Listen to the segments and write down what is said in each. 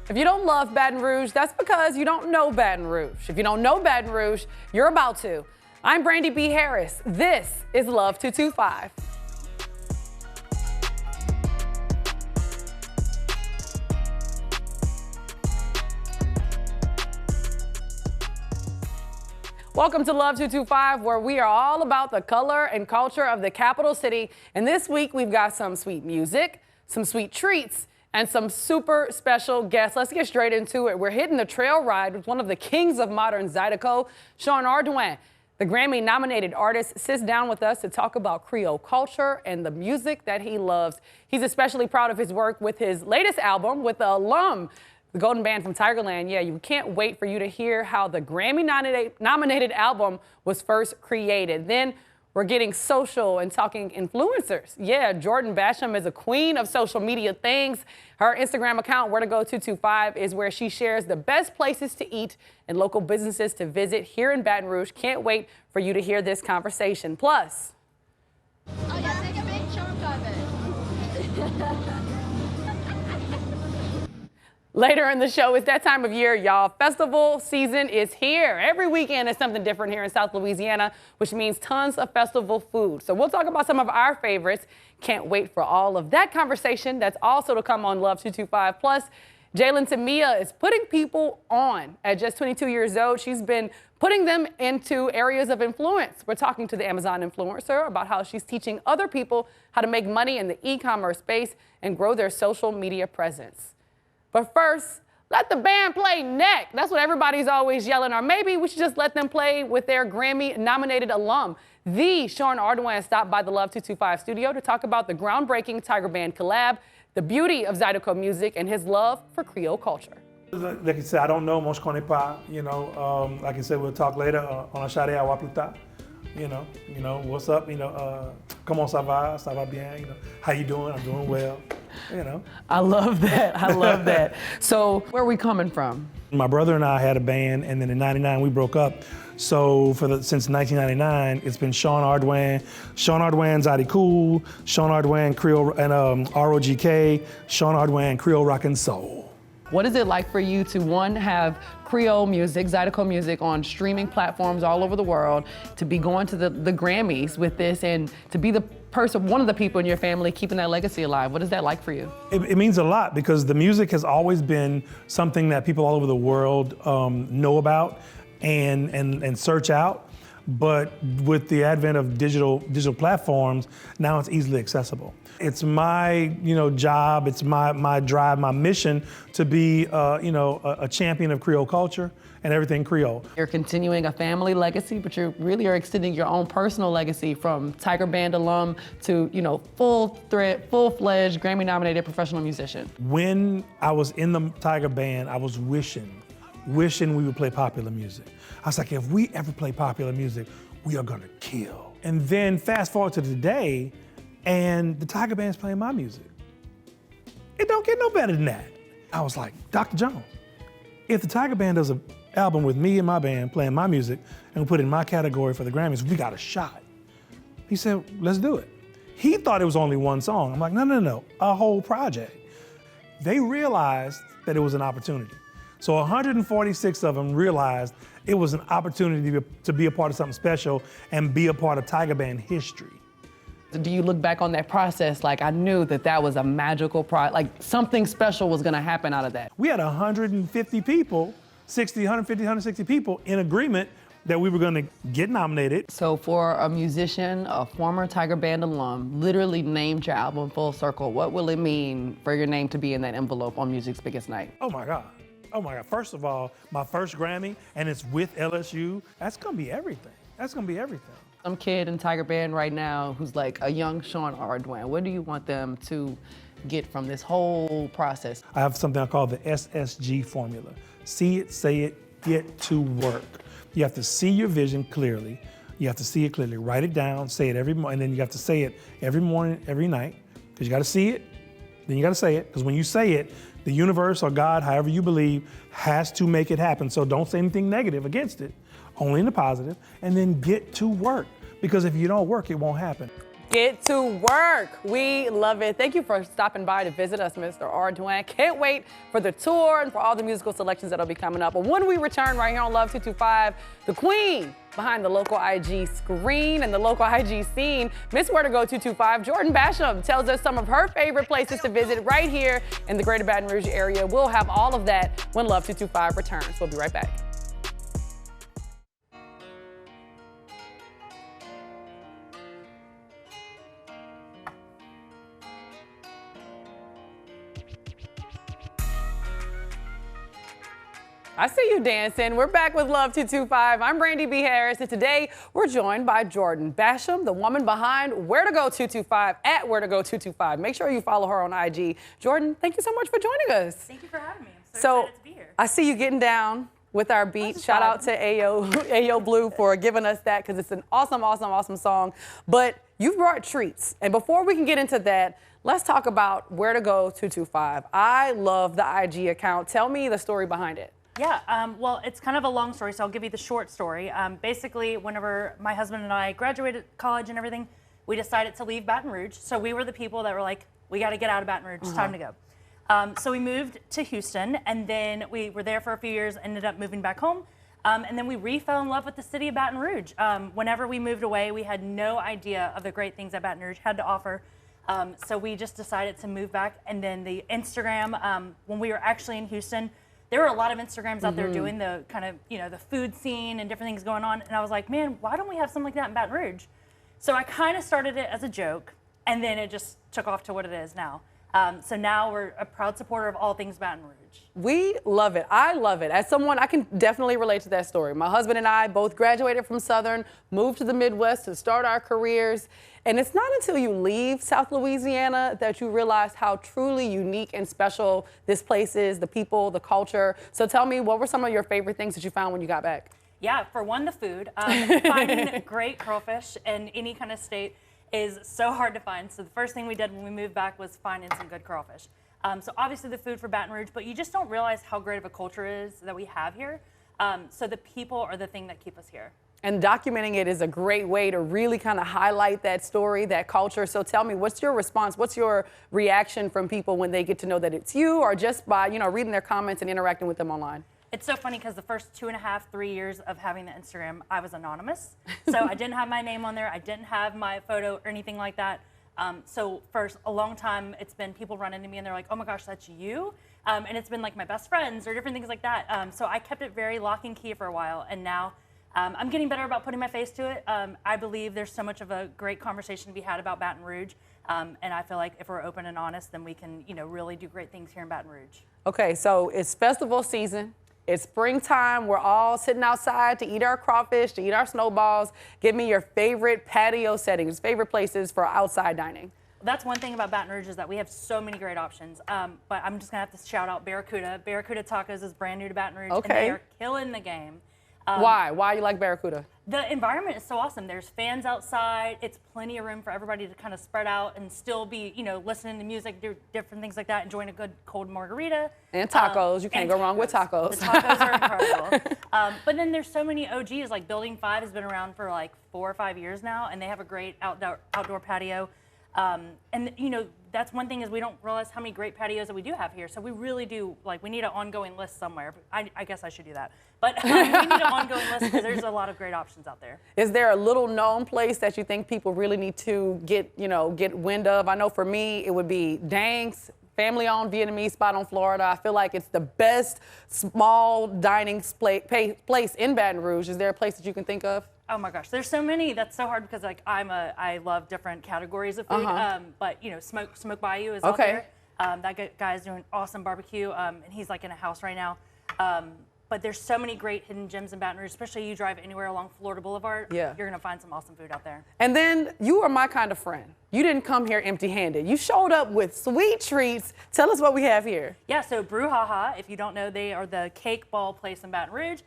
If you don't love Baton Rouge, that's because you don't know Baton Rouge. If you don't know Baton Rouge, you're about to. I'm Brandy B. Harris. This is Love 225. Welcome to Love 225, where we are all about the color and culture of the capital city. And this week, we've got some sweet music, some sweet treats, and some super special guests. Let's get straight into it. We're hitting the trail ride with one of the kings of modern zydeco, Sean Ardoin. The Grammy-nominated artist sits down with us to talk about Creole culture and the music that he loves. He's especially proud of his work with his latest album with the alum, the Golden Band from Tigerland. Yeah, you can't wait for you to hear how the Grammy-nominated album was first created. Then we're getting social and talking influencers. Yeah, Jordan Basham is a queen of social media things. Her Instagram account, Where to Go 225, is where she shares the best places to eat and local businesses to visit here in Baton Rouge. Can't wait for you to hear this conversation. Plus, oh yeah, take a big chunk of it. later in the show, it's that time of year, y'all. Festival season is here. Every weekend is something different here in South Louisiana, which means tons of festival food. So we'll talk about some of our favorites. Can't wait for all of that conversation. That's also to come on Love 225. Plus, Jalen Tamia is putting people on. At just 22 years old, she's been putting them into areas of influence. We're talking to the Amazon influencer about how she's teaching other people how to make money in the e-commerce space and grow their social media presence. But first, let the band play neck. That's what everybody's always yelling. Or maybe we should just let them play with their Grammy-nominated alum. The Sean Ardoin stopped by the Love 225 studio to talk about the groundbreaking Tigerland collab, the beauty of zydeco music, and his love for Creole culture. Like I said, I don't know, moi je connais pas, like I said, we'll talk later on a charré à voir plus tard. You know, what's up, comment ça va, ça va bien, how you doing, I'm doing well, I love that, I love that. So where are we coming from? My brother and I had a band, and then in '99 we broke up. So since 1999, it's been Sean Ardoin zydeco, Sean Ardoin Creole and ROGK, Sean Ardoin Creole Rock and Soul. What is it like for you to, one, have Creole music, zydeco music on streaming platforms all over the world, to be going to the Grammys with this, and to be the person, one of the people in your family keeping that legacy alive? What is that like for you? It means a lot, because the music has always been something that people all over the world know about and search out. But with the advent of digital platforms, now it's easily accessible. It's my job, it's my drive, my mission to be a champion of Creole culture and everything Creole. You're continuing a family legacy, but you really are extending your own personal legacy from Tigerland alum to full-fledged Grammy-nominated professional musician. When I was in the Tiger Band, I was wishing we would play popular music. I was like, if we ever play popular music, we are gonna kill. And then fast forward to today, and the Tiger Band's playing my music. It don't get no better than that. I was like, Dr. Jones, if the Tiger Band does an album with me and my band playing my music and we put it in my category for the Grammys, we got a shot. He said, let's do it. He thought it was only one song. I'm like, no, a whole project. They realized that it was an opportunity. So 146 of them realized it was an opportunity to be a part of something special and be a part of Tiger Band history. Do you look back on that process like, I knew that was a magical like something special was gonna happen out of that? We had 150 people, 160 people in agreement that we were gonna get nominated. So for a musician, a former Tiger Band alum, literally named your album full circle, what will it mean for your name to be in that envelope on music's biggest night? Oh my God. First of all, my first Grammy, and it's with LSU, that's gonna be everything. That's gonna be everything. Some kid in Tiger Band right now who's like a young Sean Ardoin, what do you want them to get from this whole process? I have something I call the SSG formula. See it, say it, get to work. You have to see your vision clearly. You have to see it clearly. Write it down, say it every morning, and then you have to say it every morning, every night, because you gotta see it, then you gotta say it, because when you say it, the universe or God, however you believe, has to make it happen. So don't say anything negative against it, only in the positive, and then get to work. Because if you don't work, it won't happen. get to work. We love it. Thank you for stopping by to visit us, Mr. Ardoin. Can't wait for the tour and for all the musical selections that'll be coming up. But when we return right here on Love 225, the queen behind the local IG screen and the local IG scene, Miss Where to Go 225, Jordan Basham, tells us some of her favorite places to visit right here in the greater Baton Rouge area. We'll have all of that when Love 225 returns. We'll be right back. I see you dancing. We're back with Love 225. I'm Brandy B. Harris, and today we're joined by Jordan Basham, the woman behind Where to Go 225 at Where to Go 225. Make sure you follow her on IG. Jordan, thank you so much for joining us. Thank you for having me. I'm so excited to be here. I see you getting down with our beat. Shout out to Ayo Blue for giving us that, because it's an awesome, awesome, awesome song. But you brought treats, and before we can get into that, let's talk about Where to Go 225. I love the IG account. Tell me the story behind it. Yeah, well, it's kind of a long story, so I'll give you the short story. Basically, whenever my husband and I graduated college and everything, we decided to leave Baton Rouge. So we were the people that were like, we got to get out of Baton Rouge. It's time to go. So we moved to Houston, and then we were there for a few years, ended up moving back home. And then we re-fell in love with the city of Baton Rouge. Whenever we moved away, we had no idea of the great things that Baton Rouge had to offer. So we just decided to move back. And then the Instagram, when we were actually in Houston, there were a lot of Instagrams out there doing the kind of, you know, the food scene and different things going on. And I was like, man, why don't we have something like that in Baton Rouge? So I kind of started it as a joke, and then it just took off to what it is now. So now we're a proud supporter of all things Baton Rouge. We love it. I love it. As someone, I can definitely relate to that story. My husband and I both graduated from Southern, moved to the Midwest to start our careers. And it's not until you leave South Louisiana that you realize how truly unique and special this place is, the people, the culture. So tell me, what were some of your favorite things that you found when you got back? Yeah, for one, the food. Finding great crawfish in any kind of state is so hard to find. So the first thing we did when we moved back was finding some good crawfish. So obviously the food for Baton Rouge, but you just don't realize how great of a culture is that we have here. So the people are the thing that keep us here. And documenting it is a great way to really kind of highlight that story, that culture. So tell me, what's your response? What's your reaction from people when they get to know that it's you, or just by, you know, reading their comments and interacting with them online? It's so funny because the first 2.5, 3 years of having the Instagram, I was anonymous. So I didn't have my name on there. I didn't have my photo or anything like that. So for a long time, it's been people run into me and they're like, oh my gosh, that's you? And it's been like my best friends or different things like that. So I kept it very lock and key for a while. And now I'm getting better about putting my face to it. I believe there's so much of a great conversation to be had about Baton Rouge. And I feel like if we're open and honest, then we can, you know, really do great things here in Baton Rouge. Okay, so it's festival season. It's springtime. We're all sitting outside to eat our crawfish, to eat our snowballs. Give me your favorite patio settings, favorite places for outside dining. That's one thing about Baton Rouge is that we have so many great options. But I'm just going to have to shout out Barracuda. Barracuda Tacos is brand new to Baton Rouge, okay, and they are killing the game. Why? Why you like Barracuda? The environment is so awesome. There's fans outside. It's plenty of room for everybody to kind of spread out and still be, you know, listening to music, do different things like that, enjoying a good cold margarita. And tacos. You can't go wrong with tacos. The tacos are incredible. But then there's so many OGs. Like Building 5 has been around for like 4 or 5 years now, and they have a great outdoor patio. And, you know, that's one thing is we don't realize how many great patios that we do have here. So we really do, like, we need an ongoing list somewhere. I guess I should do that. But we need an ongoing list because there's a lot of great options out there. Is there a little known place that you think people really need to get wind of? I know for me, it would be Dang's, family-owned Vietnamese spot on Florida. I feel like it's the best small dining place in Baton Rouge. Is there a place that you can think of? Oh my gosh, there's so many. That's so hard because like I love different categories of food. But you know, Smoke Bayou is out there. That guy's doing awesome barbecue, and he's like in a house right now. But there's so many great hidden gems in Baton Rouge, especially you drive anywhere along Florida Boulevard. Yeah. You're gonna find some awesome food out there. And then you are my kind of friend. You didn't come here empty-handed. You showed up with sweet treats. Tell us what we have here. Yeah, so Brouhaha, if you don't know, they are the cake ball place in Baton Rouge.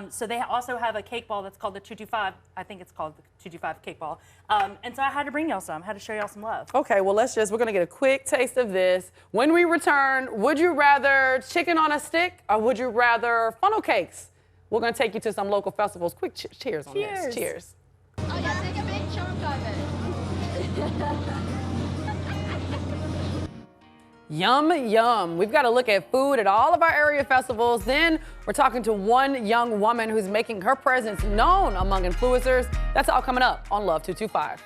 So they also have a cake ball that's called the 225. I think it's called the 225 cake ball. And so I had to bring y'all some. I had to show y'all some love. Okay, well, we're going to get a quick taste of this. When we return, would you rather chicken on a stick or would you rather funnel cakes? We're going to take you to some local festivals. Quick cheers on this. Cheers. Oh yeah, take a big chunk of it. Yum, yum. We've got to look at food at all of our area festivals. Then we're talking to one young woman who's making her presence known among influencers. That's all coming up on Love 225.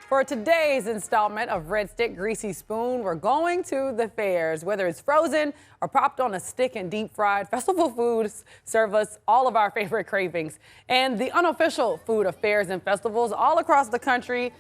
For today's installment of Red Stick Greasy Spoon, we're going to the fairs. Whether it's frozen or popped on a stick and deep fried, festival foods serve us all of our favorite cravings. And the unofficial food of fairs and festivals all across the country,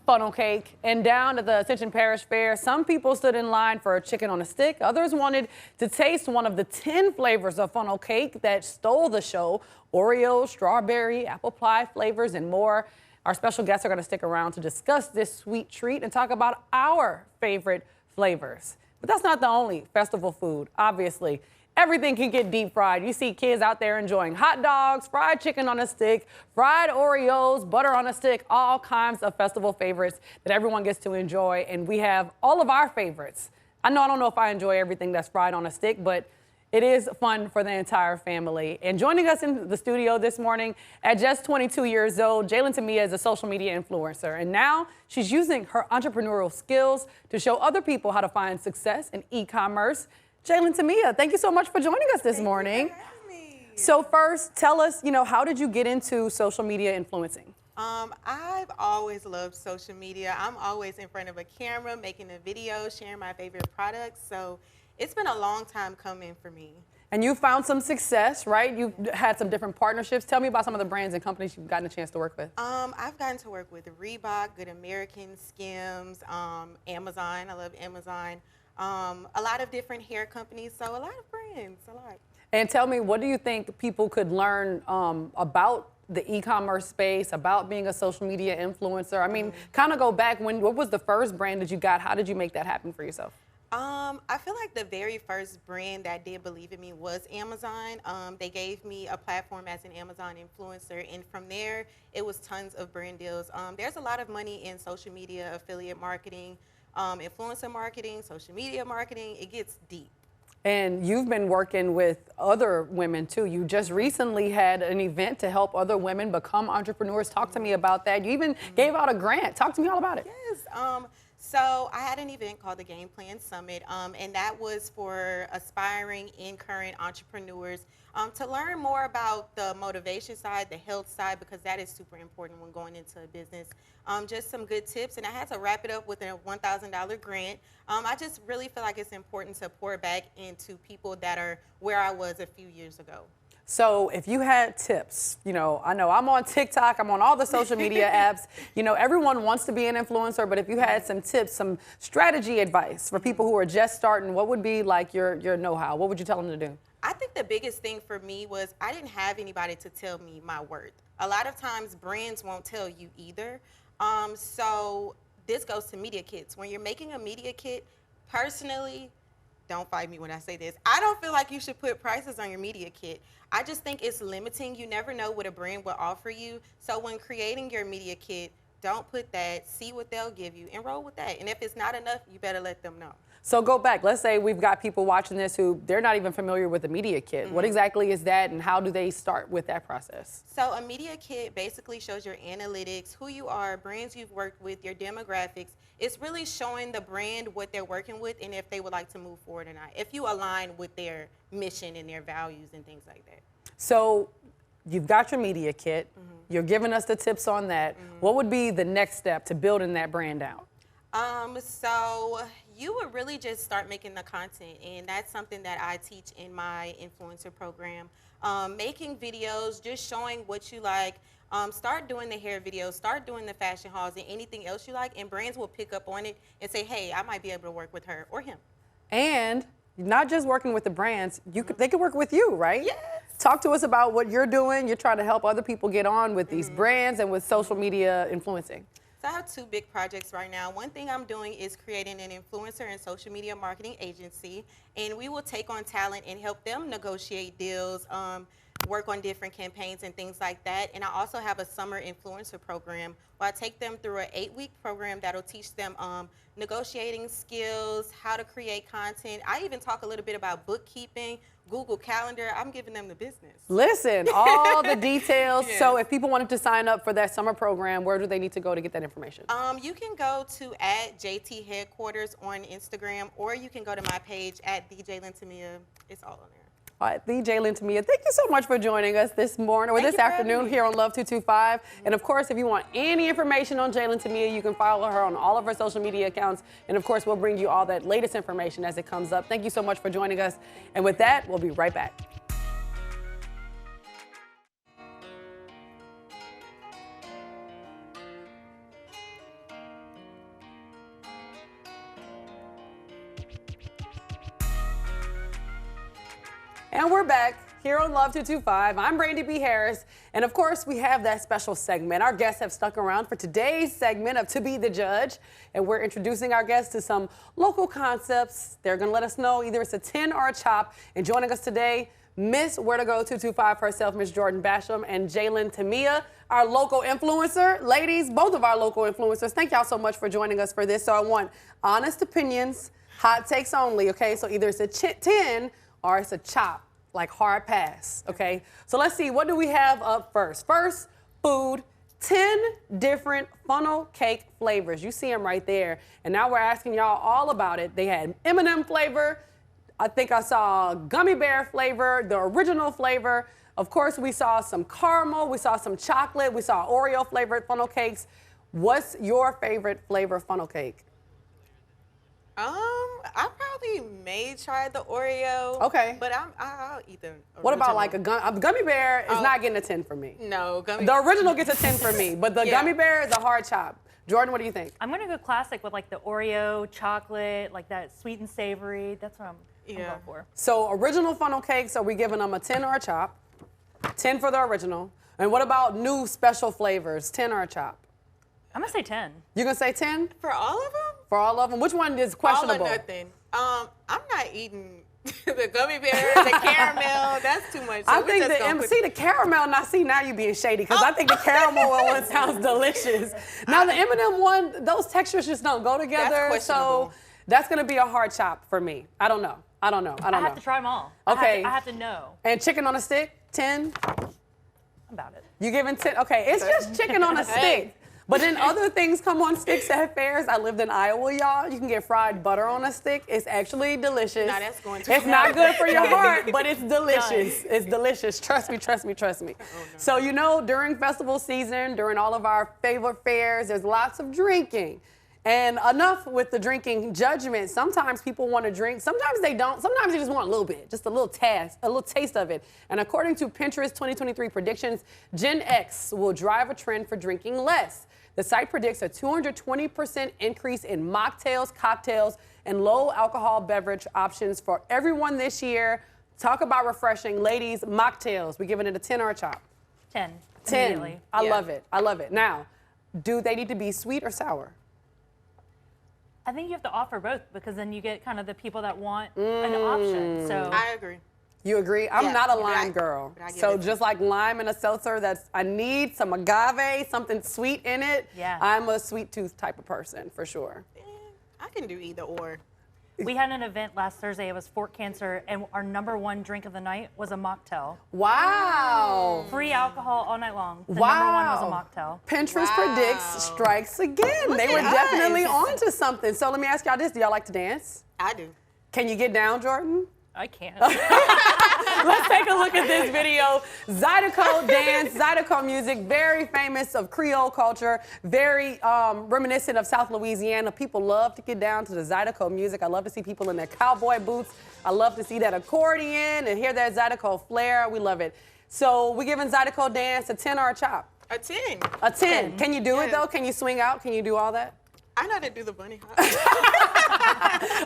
funnel cake. And down at the Ascension Parish Fair, some people stood in line for a chicken on a stick. Others wanted to taste one of the 10 flavors of funnel cake that stole the show: Oreo, strawberry, apple pie flavors, and more. Our special guests are going to stick around to discuss this sweet treat and talk about our favorite flavors. But that's not the only festival food, obviously. Everything can get deep fried. You see kids out there enjoying hot dogs, fried chicken on a stick, fried Oreos, butter on a stick, all kinds of festival favorites that everyone gets to enjoy. And we have all of our favorites. I don't know if I enjoy everything that's fried on a stick, but it is fun for the entire family. And joining us in the studio this morning at just 22 years old, Jalen Tamia is a social media influencer. And now she's using her entrepreneurial skills to show other people how to find success in e-commerce. Jalen Tamia, thank you so much for joining us this morning. Thank you for having me. So first, tell us, how did you get into social media influencing? I've always loved social media. I'm always in front of a camera, making a video, sharing my favorite products. So it's been a long time coming for me. And you found some success, right? You've had some different partnerships. Tell me about some of the brands and companies you've gotten a chance to work with. I've gotten to work with Reebok, Good American, Skims, Amazon. I love Amazon. A lot of different hair companies, so a lot of brands, a lot. And tell me, what do you think people could learn about the e-commerce space, about being a social media influencer? I mean, kind of go back, what was the first brand that you got? How did you make that happen for yourself? I feel like the very first brand that did believe in me was Amazon. They gave me a platform as an Amazon influencer, and from there, it was tons of brand deals. There's a lot of money in social media, affiliate marketing, influencer marketing, social media marketing. It gets deep. And you've been working with other women too. You just recently had an event to help other women become entrepreneurs. Talk to me about that. You even gave out a grant. Talk to me all about it. Yes. So I had an event called the Game Plan Summit, and that was for aspiring and current entrepreneurs to learn more about the motivation side, the health side, because that is super important when going into a business. Just some good tips, and I had to wrap it up with a $1,000 grant. I just really feel like it's important to pour back into people that are where I was a few years ago. So if you had tips, I know I'm on TikTok, I'm on all the social media apps, everyone wants to be an influencer, but if you had some tips, some strategy advice for people who are just starting, what would be like your know-how? What would you tell them to do? I think the biggest thing for me was I didn't have anybody to tell me my worth. A lot of times brands won't tell you either. So this goes to media kits. When you're making a media kit, personally, don't fight me when I say this, I don't feel like you should put prices on your media kit. I just think it's limiting. You never know what a brand will offer you. So when creating your media kit, don't put that, see what they'll give you, and roll with that. And if it's not enough, you better let them know. So go back. Let's say we've got people watching this who they're not even familiar with the media kit. What exactly is that, and how do they start with that process? So a media kit basically shows your analytics, who you are, brands you've worked with, your demographics. It's really showing the brand what they're working with and if they would like to move forward or not, if you align with their mission and their values and things like that. So you've got your media kit. You're giving us the tips on that. What would be the next step to building that brand out? So you would really just start making the content, and that's something that I teach in my influencer program. Making videos, just showing what you like. Start doing the hair videos, start doing the fashion hauls and anything else you like, and brands will pick up on it and say, hey, I might be able to work with her or him. And not just working with the brands, they could work with you, right? Yes. Talk to us about what you're doing. You're trying to help other people get on with these brands and with social media influencing. So I have two big projects right now. One thing I'm doing is creating an influencer and social media marketing agency, and we will take on talent and help them negotiate deals, work on different campaigns and things like that. And I also have a summer influencer program where I take them through an 8-week program that'll teach them negotiating skills, how to create content. I even talk a little bit about bookkeeping, Google Calendar. I'm giving them the business. Listen, all the details. Yeah. So if people wanted to sign up for that summer program, where do they need to go to get that information? You can go to @JT Headquarters on Instagram, or you can go to my page @DJLynTamia. It's all on there. All right, DJ LynTamia, thank you so much for joining us this morning or this afternoon here on Love 225. And of course, if you want any information on LynTamia, you can follow her on all of her social media accounts. And of course, we'll bring you all that latest information as it comes up. Thank you so much for joining us. And with that, we'll be right back. And we're back here on Love 225. I'm Brandy B. Harris. And of course, we have that special segment. Our guests have stuck around for today's segment of To Be the Judge. And we're introducing our guests to some local concepts. They're going to let us know either it's a 10 or a chop. And joining us today, Miss Where to Go 225 herself, Miss Jordan Basham, and LynTamia, our local influencer. Ladies, both of our local influencers, thank y'all so much for joining us for this. So I want honest opinions, hot takes only, okay? So either it's a 10 or it's a chop, like hard pass, okay? So let's see, what do we have up first? First, food, 10 different funnel cake flavors. You see them right there. And now we're asking y'all all about it. They had M&M flavor. I think I saw gummy bear flavor, the original flavor. Of course, we saw some caramel. We saw some chocolate. We saw Oreo flavored funnel cakes. What's your favorite flavor funnel cake? I probably may try the Oreo. Okay. But I'll eat the original. What about like a gummy bear is not getting a 10 for me. No, The original gets a 10 for me, but the gummy bear is a hard chop. Jordan, what do you think? I'm gonna go classic with like the Oreo chocolate, like that sweet and savory. That's what I'm going for. So original funnel cakes, are we giving them a 10 or a chop? 10 for the original. And what about new special flavors, 10 or a chop? I'm gonna say 10. You're gonna say 10? For all of them? For all of them? Which one is questionable? All or nothing. I'm not eating the gummy bears, the caramel. That's too much. So I think the caramel. Now you being shady because I think the caramel one sounds delicious. Now the M&M one, those textures just don't go together. So that's gonna be a hard chop for me. I don't know. I have to try them all. Okay. I have to know. And chicken on a stick, 10. About it. You giving 10? Okay, it's just chicken on a stick. But then other things come on sticks at fairs. I lived in Iowa, y'all. You can get fried butter on a stick. It's actually delicious. No, that's going to It's not good for your heart, but it's delicious. It's delicious. Trust me. Oh, no. So, you know, during festival season, during all of our favorite fairs, there's lots of drinking. And enough with the drinking judgment. Sometimes people want to drink. Sometimes they don't. Sometimes they just want a little bit, just a little taste of it. And according to Pinterest 2023 predictions, Gen X will drive a trend for drinking less. The site predicts a 220% increase in mocktails, cocktails, and low alcohol beverage options for everyone this year. Talk about refreshing. Ladies, mocktails. We giving it a 10 or a chop? 10. 10. I love it. Now, do they need to be sweet or sour? I think you have to offer both because then you get kind of the people that want an option. So I agree. You agree? I'm not a lime girl. So just like lime in a seltzer, I need some agave, something sweet in it. Yeah. I'm a sweet tooth type of person, for sure. I can do either or. We had an event last Thursday. It was Fort Cancer, and our #1 drink of the night was a mocktail. Wow. Free alcohol all night long. The #1 was a mocktail. Pinterest predicts strikes again. They were definitely onto something. So let me ask y'all this. Do y'all like to dance? I do. Can you get down, Jordan? I can't. Let's take a look at this video. Zydeco dance, Zydeco music, very famous of Creole culture, very reminiscent of South Louisiana. People love to get down to the Zydeco music. I love to see people in their cowboy boots. I love to see that accordion and hear that Zydeco flair. We love it. So we giving Zydeco dance a 10 or a chop? A 10. A 10. Can you do it though? Can you swing out? Can you do all that? I know how to do the bunny hop.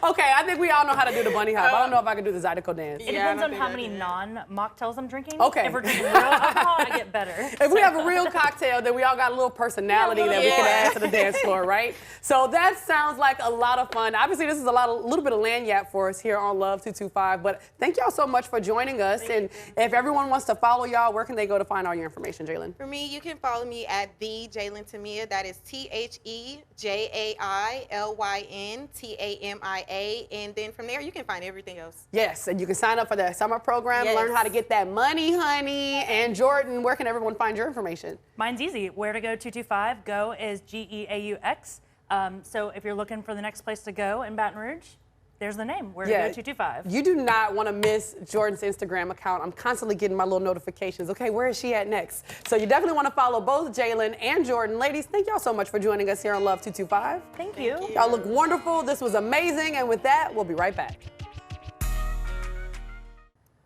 Okay, I think we all know how to do the bunny hop. I don't know if I can do the zydeco dance. It depends on how many non-mocktails I'm drinking. Okay. If we're drinking real alcohol, I get better. If we have a real cocktail, then we all got a little personality that we can add to the dance floor, right? So that sounds like a lot of fun. Obviously, this is a little bit of lanyard for us here on Love 225. But thank y'all so much for joining us. And if everyone wants to follow y'all, where can they go to find all your information, Jalen? For me, you can follow me at the Jalen Tamia. That is TheJailynTamia. And then from there, you can find everything else. Yes, and you can sign up for the summer program, learn how to get that money, honey. And Jordan, where can everyone find your information? Mine's easy. Where to go 225. Go is GEAUX. So if you're looking for the next place to go in Baton Rouge, there's the name, Where to Go 225. You do not want to miss Jordan's Instagram account. I'm constantly getting my little notifications. Okay, where is she at next? So you definitely want to follow both Jalen and Jordan. Ladies, thank y'all so much for joining us here on Love 225. Thank you. Y'all look wonderful. This was amazing. And with that, we'll be right back.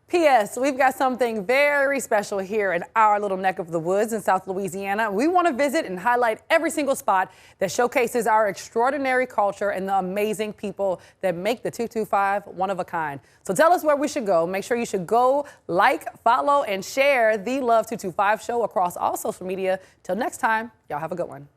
P.S. We've got something very special here in our little neck of the woods in South Louisiana. We want to visit and highlight every single spot that showcases our extraordinary culture and the amazing people that make the 225 one of a kind. So tell us where we should go. Make sure you should go like, follow, and share the Love 225 show across all social media. Till next time, y'all have a good one.